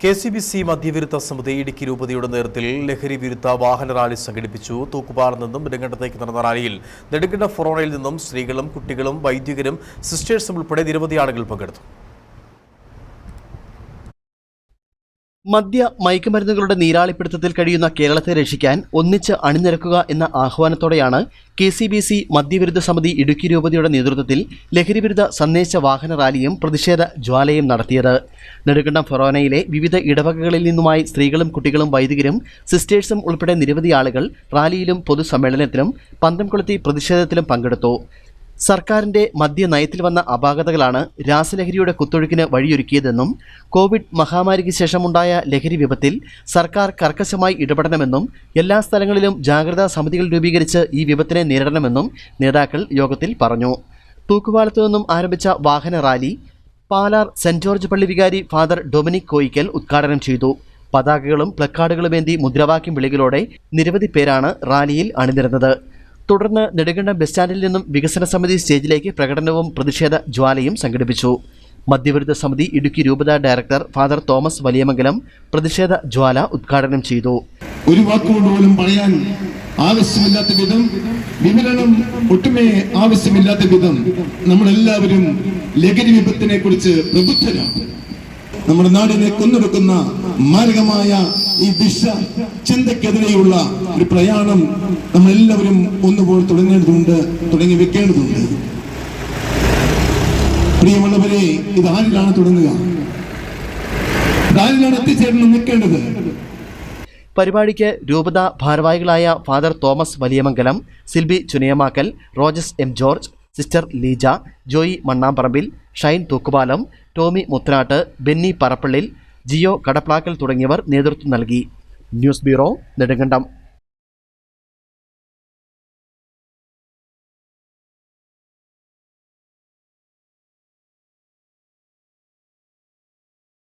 KCBC മദ്യവിരുദ്ധ സമിതി ഇടുക്കി രൂപതയുടെ നേതൃത്വത്തിൽ ലഹരി വിരുദ്ധ വാഹന റാലി സംഘടിപ്പിച്ചു. തൂക്കുപാലത്ത് നിന്നും നെടുങ്കണ്ടത്തേക്ക് നടന്ന റാലിയിൽ നെടുങ്കണ്ടം ഫൊറോണയിൽ നിന്നും സ്ത്രീകളും കുട്ടികളും വൈദികരും സിസ്റ്റേഴ്സും ഉൾപ്പെടെ നിരവധി ആളുകൾ പങ്കെടുത്തു. മദ്യ മയക്കുമരുന്നുകളുടെ നീരാളിപ്പിടുത്തത്തിൽ കഴിയുന്ന കേരളത്തെ രക്ഷിക്കാൻ ഒന്നിച്ച് അണിനിരക്കുക എന്ന ആഹ്വാനത്തോടെയാണ് KCBC മദ്യവിരുദ്ധ സമിതി ഇടുക്കി രൂപതയുടെ നേതൃത്വത്തിൽ ലഹരിവിരുദ്ധ സന്ദേശ വാഹന റാലിയും പ്രതിഷേധ ജ്വാലയും നടത്തിയത്. നെടുങ്കണ്ടം ഫൊറോനയിലെ വിവിധ ഇടവകകളിൽ നിന്നുമായി സ്ത്രീകളും കുട്ടികളും വൈദികരും സിസ്റ്റേഴ്സും ഉൾപ്പെടെ നിരവധി ആളുകൾ റാലിയിലും പൊതുസമ്മേളനത്തിലും പന്തംകൊളുത്തി പ്രതിഷേധത്തിലും പങ്കെടുത്തു. സർക്കാരിന്റെ മദ്യനയത്തിൽ വന്ന അപാകതകളാണ് രാസലഹരിയുടെ കുത്തൊഴുക്കിന് വഴിയൊരുക്കിയതെന്നും കോവിഡ് മഹാമാരിക്ക് ശേഷമുണ്ടായ ലഹരി വിപത്തിൽ സർക്കാർ കർക്കശമായി ഇടപെടണമെന്നും എല്ലാ സ്ഥലങ്ങളിലും ജാഗ്രതാ സമിതികൾ രൂപീകരിച്ച് ഈ വിപത്തിനെ നേരിടണമെന്നും നേതാക്കൾ യോഗത്തിൽ പറഞ്ഞു. തൂക്കുപാലത്തു നിന്നും ആരംഭിച്ച വാഹന റാലി പാലാർ സെന്റ് ജോർജ് പള്ളി വികാരി ഫാദർ ഡൊമിനിക് കോയിക്കൽ ഉദ്ഘാടനം ചെയ്തു. പതാകകളും പ്ലക്കാർഡുകളുമേന്തി മുദ്രാവാക്യം വിളികളോടെ നിരവധി പേരാണ് റാലിയിൽ അണിനിരന്നത്. തുടർന്ന് നെടുങ്കണ്ടം ബസ് സ്റ്റാൻഡിൽ നിന്നും വികസന സമിതി സ്റ്റേജിലേക്ക് പ്രകടനവും പ്രതിഷേധ ജ്വാലയും സംഘടിപ്പിച്ചു. മദ്യവിരുദ്ധ സമിതി ഇടുക്കി രൂപത ഡയറക്ടർ ഫാദർ തോമസ് വലിയമംഗലം പ്രതിഷേധ ജ്വാല ഉദ്ഘാടനം ചെയ്തു. ഒരു വാക്കുകൊണ്ട് പോലും പറയാൻ ആവശ്യമില്ലാത്ത വിധം വിവരണം ഒട്ടുമേ ആവശ്യമില്ലാത്ത വിധം നമ്മളെല്ലാവരും ലഹരി വിപത്തിനെ കുറിച്ച് പ്രബുദ്ധരാണ്. നമ്മുടെ നാടിനെ കൊന്നൊടുക്കുന്ന മാരകമായ ഈ ദിശ ചിന്തക്കെതിരെയുള്ള ഒരു പ്രയാണം നമ്മളെല്ലാവരും ഒന്നുപോൽ തുടങ്ങി വെക്കേണ്ടതുണ്ട്. പ്രിയമുള്ളവരെ, ഇത് ആരിലാണ് തുടങ്ങുക? ആരിലാണ് എത്തിച്ചേർന്ന് നിൽക്കേണ്ടത്? പരിപാടിക്ക് രൂപത ഭാരവാഹികളായ father Thomas Valiyamangalam, Silby Chuniyamakkal, Rojas M George, sister Leeja, Joy Mannamparambil, Shine Thookkupalam, Tomy Muthanattu, Benny Parappallil, Jio Kadaplackal തുടങ്ങിയവർ നേതൃത്വം നൽകി. News bureau, Nedumkandam.